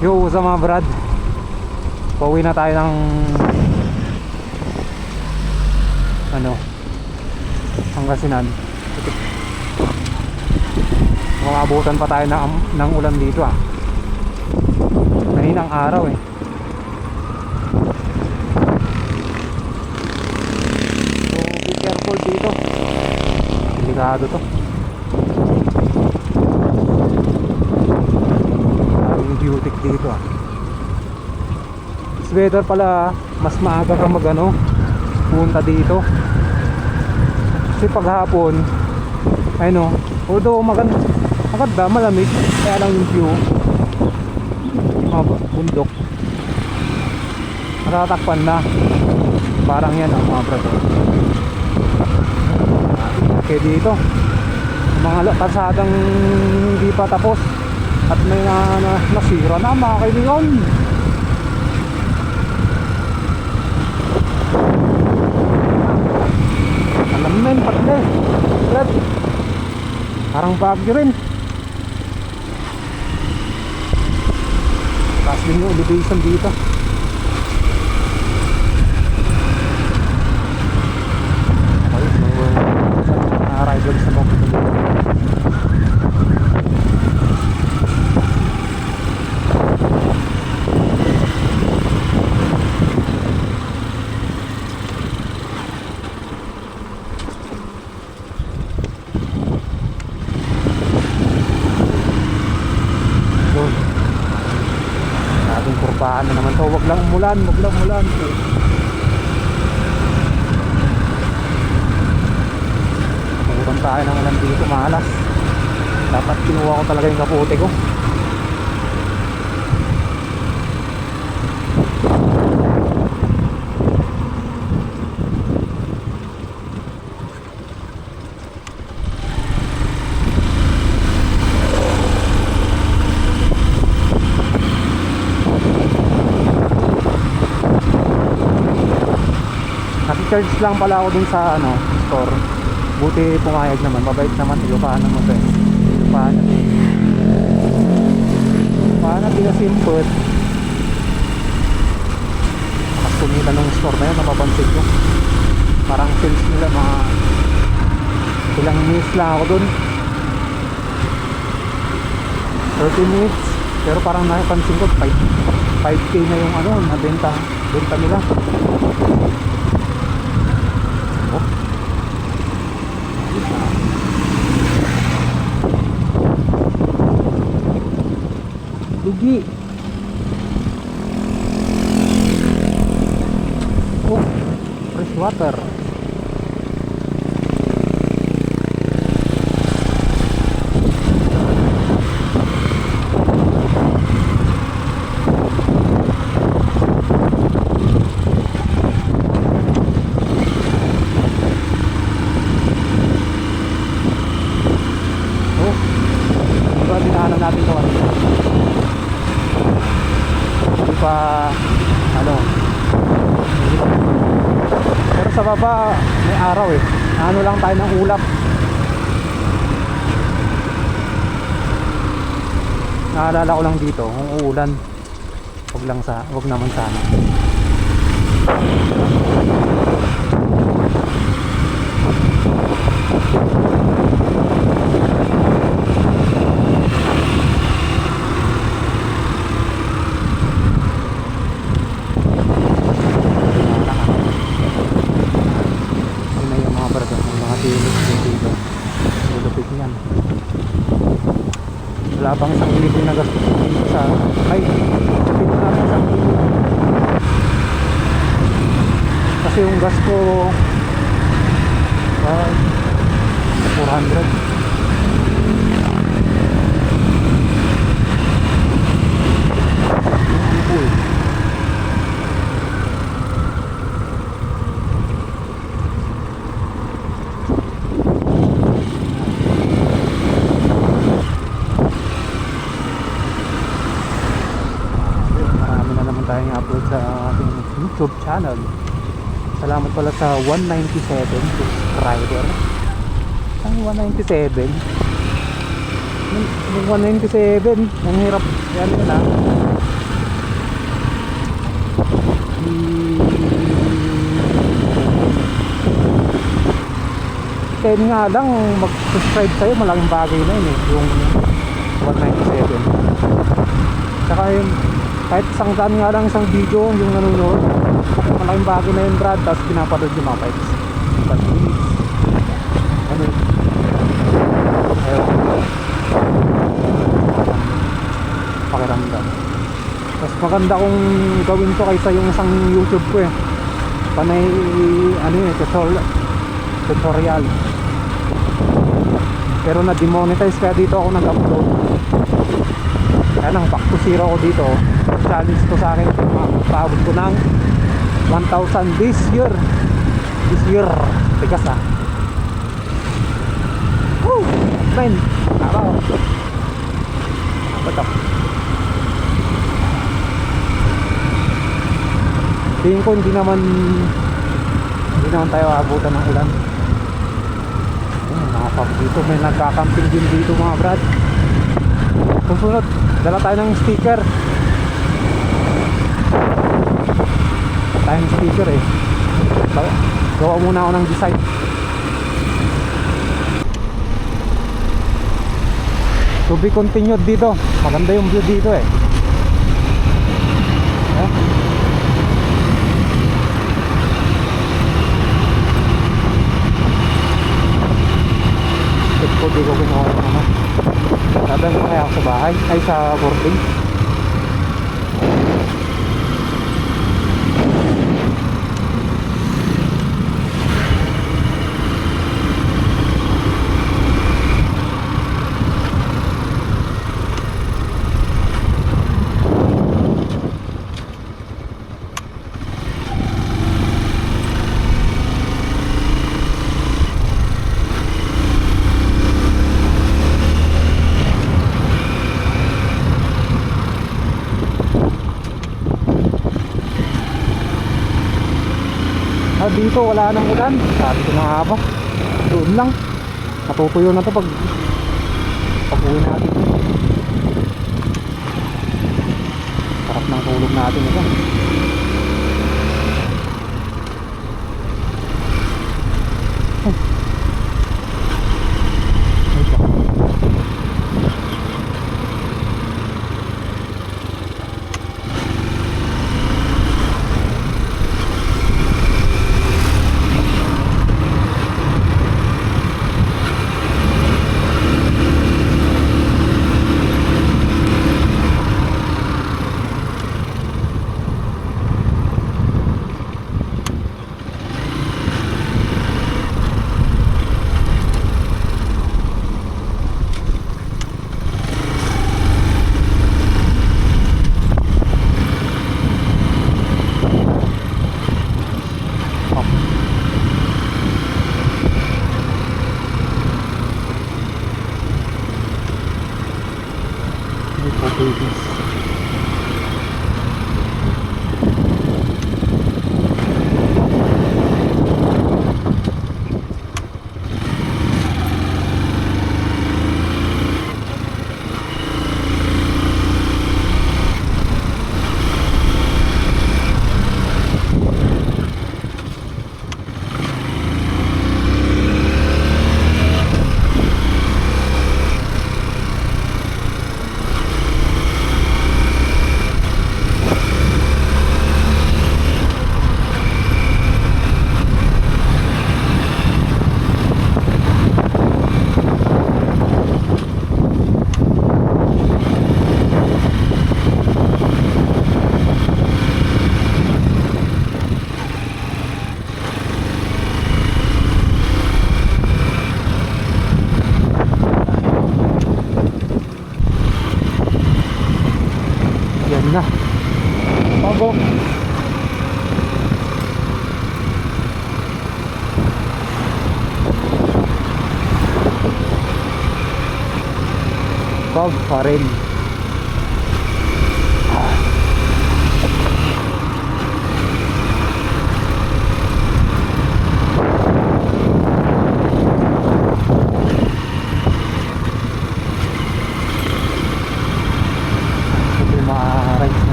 Yo, sa mga brad, pauwi na tayo ng Pangasinan. Makabutan pa tayo ng ulan dito kaninang araw So be careful dito, delikado to. Daming beauty dito It's better pala mas maaga kang punta dito. Kasi paghapon although maganda, malamig, kaya lang yung view, mga bundok natatakpan na, parang yan mga brother. Okay, dito mga kalsadang hindi pa tapos at may nasira na mga kaibigan. Alam men, patle Brad, parang bagyo rin. Taas din yung elevation dito. Okay, so mga riders na mga dito. Paano naman to, wag lang umulan. Pupunta tayo ng ulan dito, malas. Dapat kinuha ko talaga yung kapote ko. Charge lang pala ako dun sa store. Buti pumayag naman, mabait naman. Ilocano mo to Ilocano pinasimpot. Mas kumita ng store na yun, napapansin ko. Parang sales nila mga ilang minutes lang ako dun, 30 minutes. Pero parang napansin ko 5K na yung nabenta nila. Lugi. Fresh water. Dinaanan natin ito pero sa baba may araw lang tayo ng ulap. Naalala ko lang dito kung uulan, wag naman sana. Wala pang 1,000 na gastos dito sa dito namin 1,000 kasi yung gas ko 400. tayong upload sa ating YouTube channel. Salamat pala sa 197 subscriber. Ang 197 ang hirap Yan yun ah. Kaya nga lang mag-subscribe sa'yo, malaking bagay na yun eh, yung 197. Tsaka yun, kahit isang daan nga lang isang video yung nanonood, malaking bagay na yun Brad. Tapos pinapanood yung mga pipes, but please ano yun, ayaw pakiramdam. Mas maganda kung gawin to kaysa yung isang YouTube ko eh, panay ano yun, tutorial. Pero na-demonetize kaya dito ako nag-upload. Kaya lang back to zero ako dito. Challenge to sa akin, paabot ko ng 1,000 this year. Tigas ah. Woo! Man, araw. Apa to? Tingin ko hindi naman tayo abutan ng ulan. Nakapag dito, may nagkakamping din dito mga brad. Susunod, dala tayo ng sticker. Tayong sticker eh. Gawa muna ako ng design. To be continued dito. Maganda yung view dito eh. Di ko kinuha yung ano. Dadaan ko kaya ako sa bahay, ay sa boarding. Dito wala nang ulan. Sabi ko na nga ba, doon lang matutuyo na to pag uwi natin. Sarap ng tulog natin ito. na bago fog pa rin.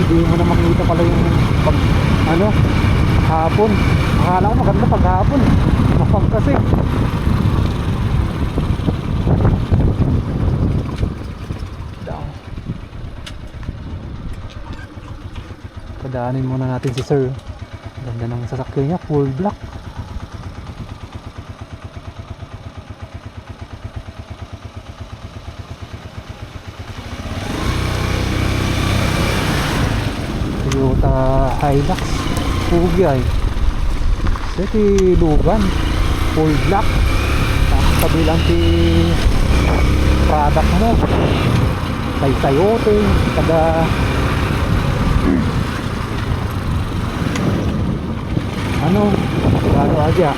hindi mo na makita pala yung pag ano hapon. Akala ko maganda pag hapon, mapag kasi. Down. Padaanin muna natin si sir. Ganda ng sasakyan niya, full black. Toyota Hilux Pugay City Lugan, full black. Kabilang si product mo Saysayote kada ano aja.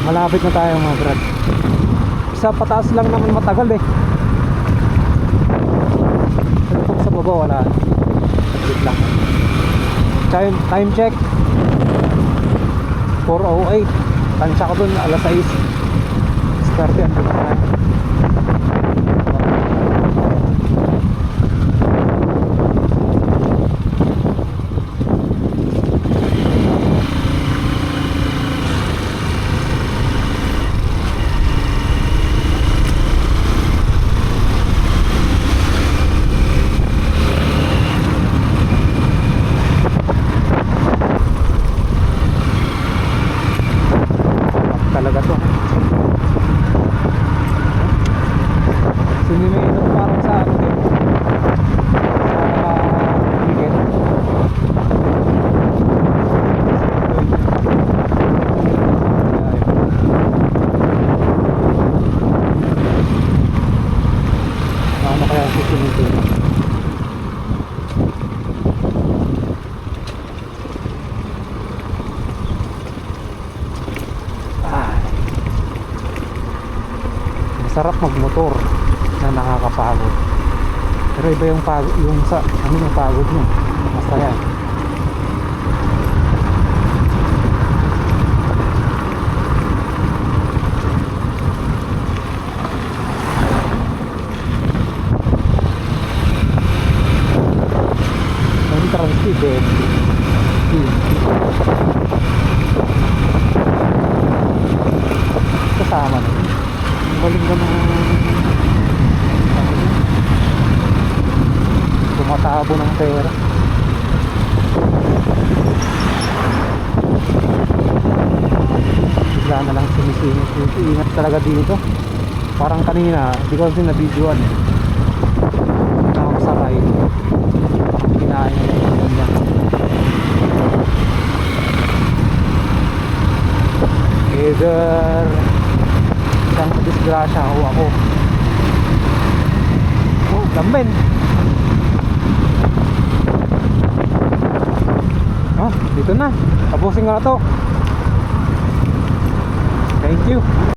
Malapit na tayo mga brad. Sa pataas lang naman matagal eh. Pero pag sa baba wala. Saglit lang. Time check 4:08. Tansya ko dun alas 6. Start yan dun tayo. Talaga to. Sinimeno parang sa ano din. Sa weekend. Ano kaya susunod din? Sarap magmotor na nakakapagod. Pero iba yung pagod, yung sa ano yung pagod niya. Masaya. Ang transcribe eh. Kasama na. Galing ka ng tumatabo ng pera. Bigla na lang sumisingit dito. Ingat talaga dito. Parang kanina di ko kasi na-videoan eh. Nakakasakay kinain yung niya. Either isang disgrasya o ako. Oh, damben. Dito na. Tapusin ko na to. Thank you.